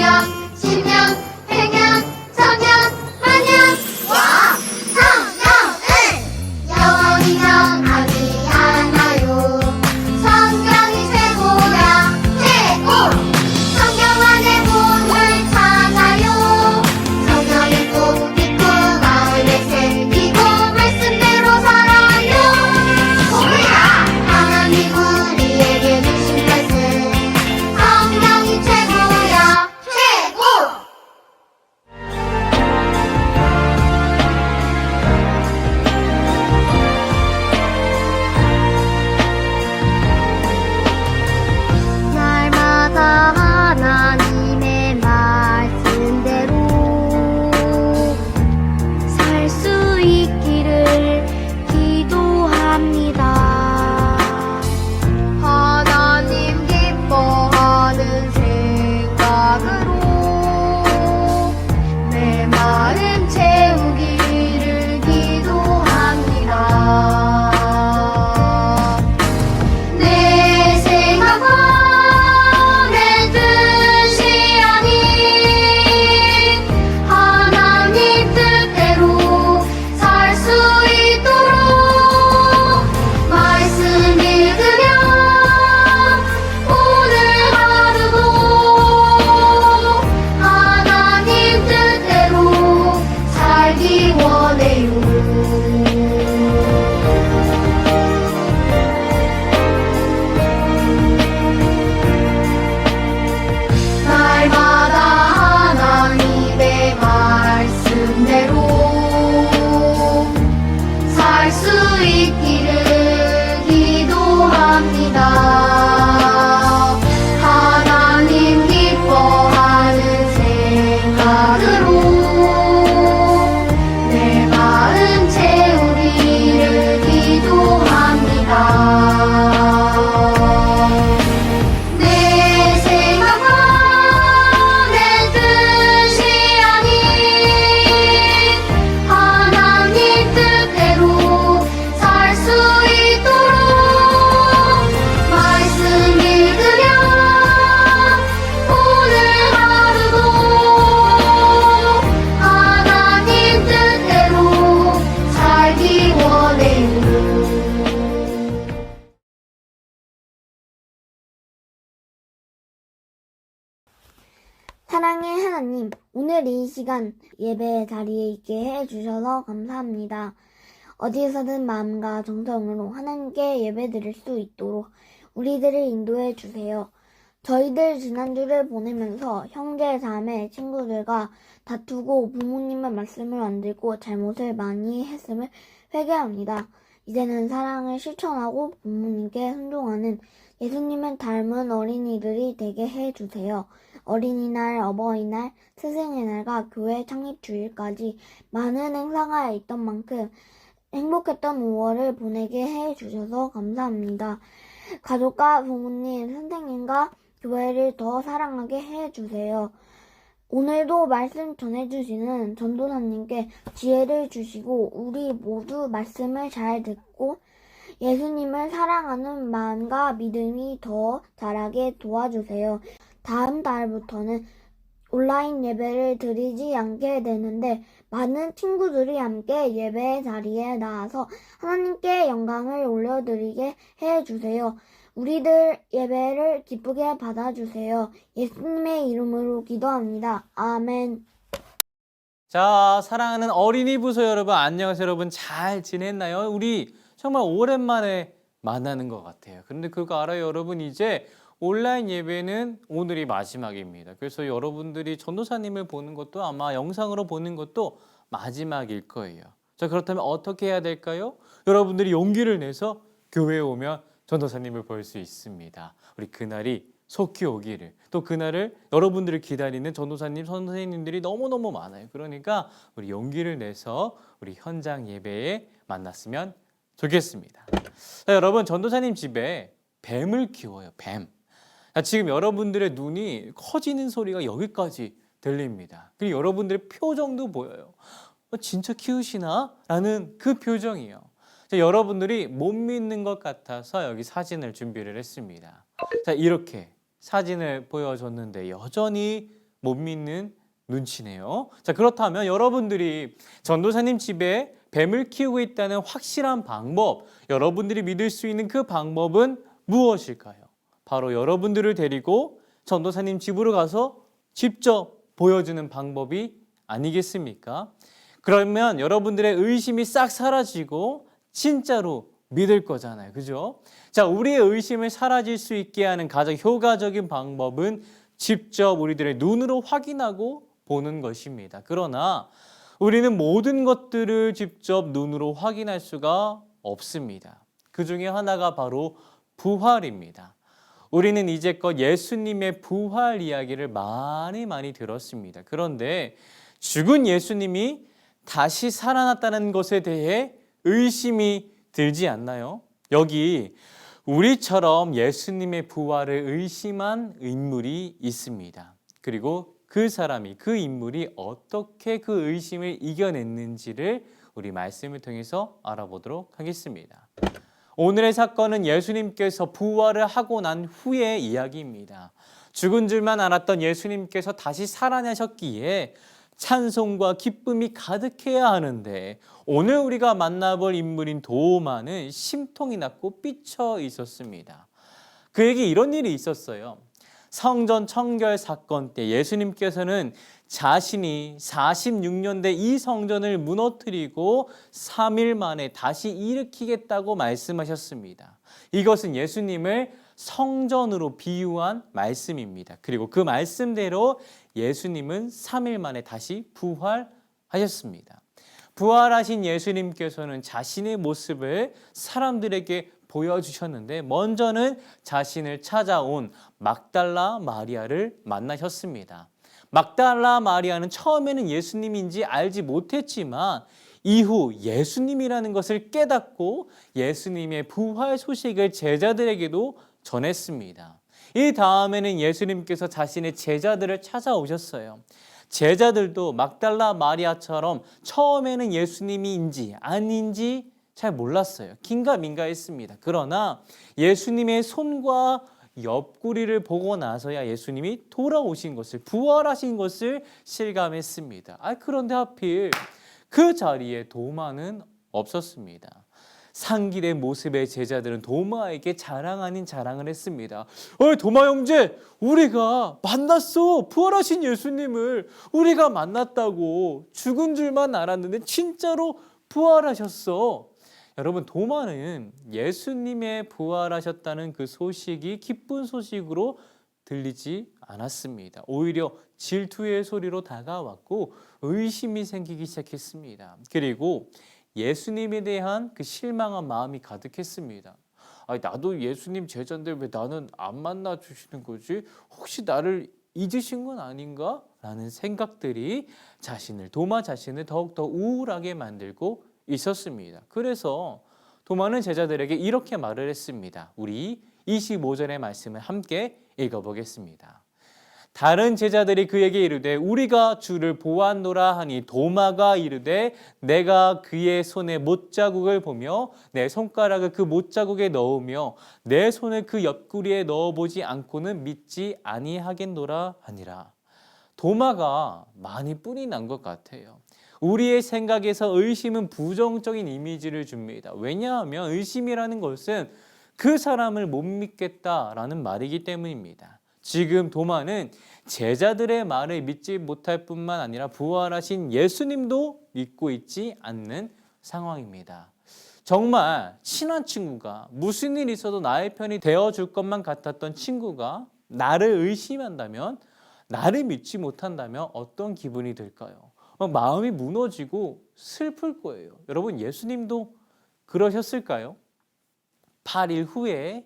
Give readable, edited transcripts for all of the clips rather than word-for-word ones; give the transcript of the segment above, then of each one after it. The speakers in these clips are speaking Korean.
5년, 10년, 100년, 1000년, 만년. 와! 성경은 영원이면 아니하나요? 성경이 최고야, 최고! 성경 안에 복을 찾아요. 성경을 꼭 믿고 마음에 새기고 말씀대로 살아요. 뭐야? 하나님 우리에게 주신 말씀 성경이 최고야, 최고! 날마다 하나님의 말씀대로 살 수 있기를 기도합니다. 하나님 기뻐하는 생각으로 내 마음 채우기를 기도합니다. 내 생각과 내 뜻이 아닌 하나님 뜻대로 살 수 있도록 말씀 읽으며 오늘 하루도 하나님 뜻대로 살기 원해요. 날마다 하나님의 말씀대로 살 수 있기를 기도합니다. 하나님 기뻐하는 생각으로 내 마음 채우기를 기도합니다. 내 생각과 내 뜻이 아닌 하나님 뜻대로 살 수 있도록 말씀 읽으며 오늘 하루도 하나님 뜻대로 살기 원해요. 사랑의 하나님, 오늘 이 시간 예배 자리에 있게 해주셔서 감사합니다. 어디에서든 마음과 정성으로 하나님께 예배드릴 수 있도록 우리들을 인도해 주세요. 저희들 지난주를 보내면서 형제, 자매, 친구들과 다투고 부모님의 말씀을 안 듣고 잘못을 많이 했음을 회개합니다. 이제는 사랑을 실천하고 부모님께 순종하는 예수님을 닮은 어린이들이 되게 해주세요. 어린이날, 어버이날, 스승의 날과 교회 창립 주일까지 많은 행사가 있던 만큼 행복했던 5월을 보내게 해주셔서 감사합니다. 가족과 부모님, 선생님과 교회를 더 사랑하게 해주세요. 오늘도 말씀 전해주시는 전도사님께 지혜를 주시고 우리 모두 말씀을 잘 듣고 예수님을 사랑하는 마음과 믿음이 더 자라게 도와주세요. 다음 달부터는 온라인 예배를 드리지 않게 되는데 많은 친구들이 함께 예배 자리에 나와서 하나님께 영광을 올려드리게 해주세요. 우리들 예배를 기쁘게 받아주세요. 예수님의 이름으로 기도합니다. 아멘. 자, 사랑하는 어린이 부서 여러분, 안녕하세요. 여러분 잘 지냈나요? 우리 정말 오랜만에 만나는 것 같아요. 그런데 그거 알아요? 여러분, 이제 온라인 예배는 오늘이 마지막입니다. 그래서 여러분들이 전도사님을 보는 것도 아마 영상으로 보는 것도 마지막일 거예요. 자, 그렇다면 어떻게 해야 될까요? 여러분들이 용기를 내서 교회에 오면 전도사님을 볼 수 있습니다. 우리 그날이 속히 오기를, 또 그날을 여러분들을 기다리는 전도사님, 선생님들이 너무너무 많아요. 그러니까 우리 용기를 내서 우리 현장 예배에 만났으면 좋겠습니다. 자, 여러분, 전도사님 집에 뱀을 키워요. 뱀. 자, 지금 여러분들의 눈이 커지는 소리가 여기까지 들립니다. 그리고 여러분들의 표정도 보여요. 진짜 키우시나? 라는 그 표정이에요. 자, 여러분들이 못 믿는 것 같아서 여기 사진을 준비를 했습니다. 자, 이렇게 사진을 보여줬는데 여전히 못 믿는 눈치네요. 자, 그렇다면 여러분들이 전도사님 집에 뱀을 키우고 있다는 확실한 방법, 여러분들이 믿을 수 있는 그 방법은 무엇일까요? 바로 여러분들을 데리고 전도사님 집으로 가서 직접 보여주는 방법이 아니겠습니까? 그러면 여러분들의 의심이 싹 사라지고 진짜로 믿을 거잖아요. 그죠? 자, 우리의 의심을 사라질 수 있게 하는 가장 효과적인 방법은 직접 우리들의 눈으로 확인하고 보는 것입니다. 그러나 우리는 모든 것들을 직접 눈으로 확인할 수가 없습니다. 그 중에 하나가 바로 부활입니다. 우리는 이제껏 예수님의 부활 이야기를 많이 들었습니다. 그런데 죽은 예수님이 다시 살아났다는 것에 대해 의심이 들지 않나요? 여기 우리처럼 예수님의 부활을 의심한 인물이 있습니다. 그리고 그 사람이, 그 인물이 어떻게 그 의심을 이겨냈는지를 우리 말씀을 통해서 알아보도록 하겠습니다. 오늘의 사건은 예수님께서 부활을 하고 난 후의 이야기입니다. 죽은 줄만 알았던 예수님께서 다시 살아나셨기에 찬송과 기쁨이 가득해야 하는데 오늘 우리가 만나볼 인물인 도마는 심통이 났고 삐쳐 있었습니다. 그에게 이런 일이 있었어요. 성전 청결 사건 때 예수님께서는 자신이 46년대 이 성전을 무너뜨리고 3일 만에 다시 일으키겠다고 말씀하셨습니다. 이것은 예수님을 성전으로 비유한 말씀입니다. 그리고 그 말씀대로 예수님은 3일 만에 다시 부활하셨습니다. 부활하신 예수님께서는 자신의 모습을 사람들에게 보여주셨는데 먼저는 자신을 찾아온 막달라 마리아를 만나셨습니다. 막달라 마리아는 처음에는 예수님인지 알지 못했지만 이후 예수님이라는 것을 깨닫고 예수님의 부활 소식을 제자들에게도 전했습니다. 이 다음에는 예수님께서 자신의 제자들을 찾아오셨어요. 제자들도 막달라 마리아처럼 처음에는 예수님인지 아닌지 잘 몰랐어요. 긴가민가했습니다. 그러나 예수님의 손과 옆구리를 보고 나서야 예수님이 돌아오신 것을, 부활하신 것을 실감했습니다. 그런데 하필 그 자리에 도마는 없었습니다. 상기된 모습의 제자들은 도마에게 자랑 아닌 자랑을 했습니다. 도마 형제, 우리가 만났어. 부활하신 예수님을 우리가 만났다고. 죽은 줄만 알았는데 진짜로 부활하셨어. 여러분, 도마는 예수님의 부활하셨다는 그 소식이 기쁜 소식으로 들리지 않았습니다. 오히려 질투의 소리로 다가왔고 의심이 생기기 시작했습니다. 그리고 예수님에 대한 그 실망한 마음이 가득했습니다. 나도 예수님 제자인데 왜 나는 안 만나 주시는 거지? 혹시 나를 잊으신 건 아닌가? 라는 생각들이 도마 자신을 더욱더 우울하게 만들고 있었습니다. 그래서 도마는 제자들에게 이렇게 말을 했습니다. 우리 25절의 말씀을 함께 읽어보겠습니다. 다른 제자들이 그에게 이르되 우리가 주를 보았노라 하니 도마가 이르되 내가 그의 손에 못자국을 보며 내 손가락을 그 못자국에 넣으며 내 손을 그 옆구리에 넣어보지 않고는 믿지 아니하겠노라 하니라. 도마가 많이 뿔이 난 것 같아요. 우리의 생각에서 의심은 부정적인 이미지를 줍니다. 왜냐하면 의심이라는 것은 그 사람을 못 믿겠다라는 말이기 때문입니다. 지금 도마는 제자들의 말을 믿지 못할 뿐만 아니라 부활하신 예수님도 믿고 있지 않는 상황입니다. 정말 친한 친구가 무슨 일이 있어도 나의 편이 되어줄 것만 같았던 친구가 나를 의심한다면, 나를 믿지 못한다면 어떤 기분이 들까요? 마음이 무너지고 슬플 거예요. 여러분, 예수님도 그러셨을까요? 8일 후에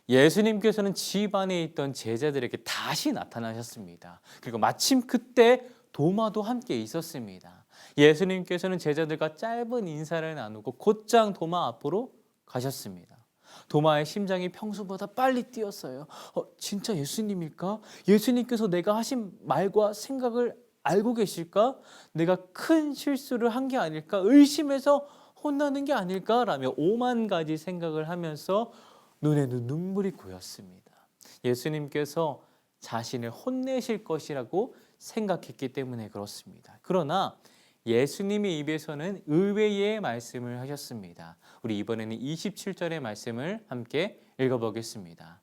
예수님께서는 집 안에 있던 제자들에게 다시 나타나셨습니다. 그리고 마침 그때 도마도 함께 있었습니다. 예수님께서는 제자들과 짧은 인사를 나누고 곧장 도마 앞으로 가셨습니다. 도마의 심장이 평소보다 빨리 뛰었어요. 진짜 예수님일까? 예수님께서 내가 하신 말과 생각을 알고 계실까? 내가 큰 실수를 한 게 아닐까? 의심해서 혼나는 게 아닐까? 라며 5만 가지 생각을 하면서 눈에는 눈물이 고였습니다. 예수님께서 자신을 혼내실 것이라고 생각했기 때문에 그렇습니다. 그러나 예수님의 입에서는 의외의 말씀을 하셨습니다. 우리 이번에는 27절의 말씀을 함께 읽어보겠습니다.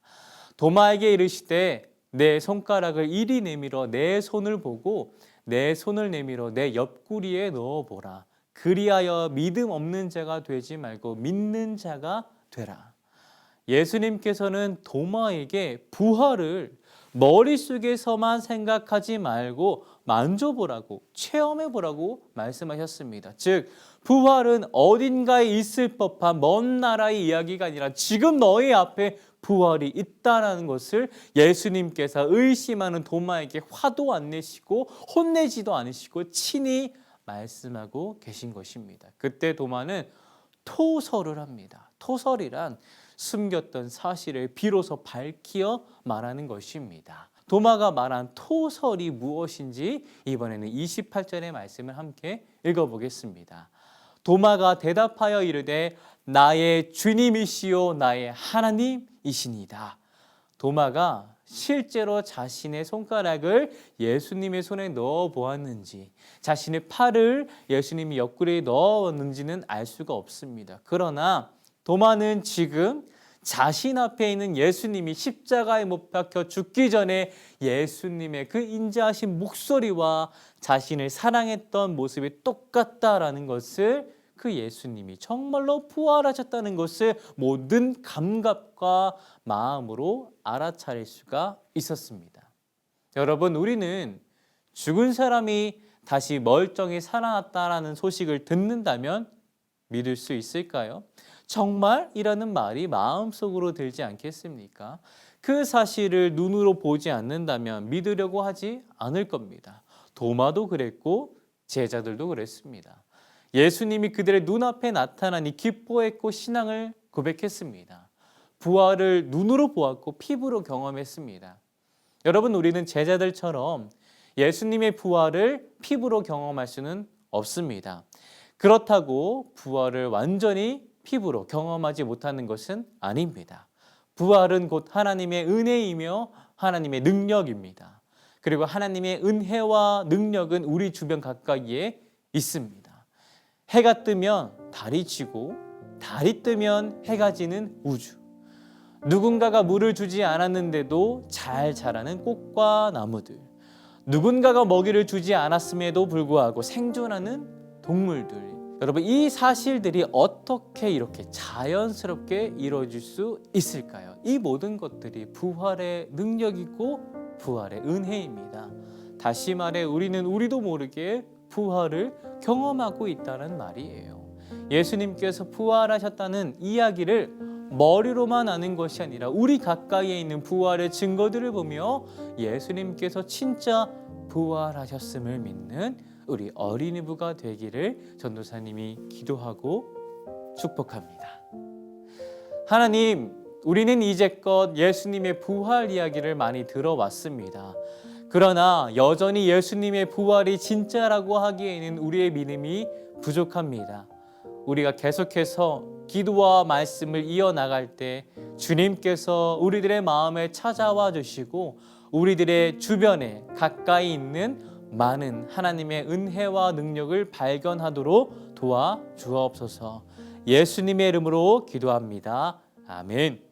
도마에게 이르시되 내 손가락을 이리 내밀어 내 손을 보고 내 손을 내밀어 내 옆구리에 넣어보라. 그리하여 믿음 없는 자가 되지 말고 믿는 자가 되라. 예수님께서는 도마에게 부활을 머릿속에서만 생각하지 말고 만져보라고, 체험해보라고 말씀하셨습니다. 즉 부활은 어딘가에 있을 법한 먼 나라의 이야기가 아니라 지금 너희 앞에 부활이 있다는 것을 예수님께서 의심하는 도마에게 화도 안 내시고 혼내지도 않으시고 친히 말씀하고 계신 것입니다. 그때 도마는 토설을 합니다. 토설이란 숨겼던 사실을 비로소 밝히어 말하는 것입니다. 도마가 말한 토설이 무엇인지 이번에는 28절의 말씀을 함께 읽어보겠습니다. 도마가 대답하여 이르되 나의 주님이시요 나의 하나님이시니이다. 도마가 실제로 자신의 손가락을 예수님의 손에 넣어 보았는지, 자신의 팔을 예수님의 옆구리에 넣었는지는 알 수가 없습니다. 그러나 도마는 지금 자신 앞에 있는 예수님이 십자가에 못 박혀 죽기 전에 예수님의 그 인자하신 목소리와 자신을 사랑했던 모습이 똑같다라는 것을, 그 예수님이 정말로 부활하셨다는 것을 모든 감각과 마음으로 알아차릴 수가 있었습니다. 여러분, 우리는 죽은 사람이 다시 멀쩡히 살아났다라는 소식을 듣는다면 믿을 수 있을까요? 정말이라는 말이 마음속으로 들지 않겠습니까? 그 사실을 눈으로 보지 않는다면 믿으려고 하지 않을 겁니다. 도마도 그랬고 제자들도 그랬습니다. 예수님이 그들의 눈앞에 나타나니 기뻐했고 신앙을 고백했습니다. 부활을 눈으로 보았고 피부로 경험했습니다. 여러분, 우리는 제자들처럼 예수님의 부활을 피부로 경험할 수는 없습니다. 그렇다고 부활을 완전히 피부로 경험하지 못하는 것은 아닙니다. 부활은 곧 하나님의 은혜이며 하나님의 능력입니다. 그리고 하나님의 은혜와 능력은 우리 주변 가까이에 있습니다. 해가 뜨면 달이 지고 달이 뜨면 해가 지는 우주. 누군가가 물을 주지 않았는데도 잘 자라는 꽃과 나무들. 누군가가 먹이를 주지 않았음에도 불구하고 생존하는 동물들. 여러분, 이 사실들이 어떻게 이렇게 자연스럽게 이루어질 수 있을까요? 이 모든 것들이 부활의 능력이고 부활의 은혜입니다. 다시 말해 우리도 모르게 부활을 경험하고 있다는 말이에요. 예수님께서 부활하셨다는 이야기를 머리로만 아는 것이 아니라 우리 가까이에 있는 부활의 증거들을 보며 예수님께서 진짜 부활하셨음을 믿는 우리 어린이부가 되기를 전도사님이 기도하고 축복합니다. 하나님, 우리는 이제껏 예수님의 부활 이야기를 많이 들어왔습니다. 그러나 여전히 예수님의 부활이 진짜라고 하기에는 우리의 믿음이 부족합니다. 우리가 계속해서 기도와 말씀을 이어나갈 때 주님께서 우리들의 마음에 찾아와 주시고 우리들의 주변에 가까이 있는 많은 하나님의 은혜와 능력을 발견하도록 도와주옵소서. 예수님의 이름으로 기도합니다. 아멘.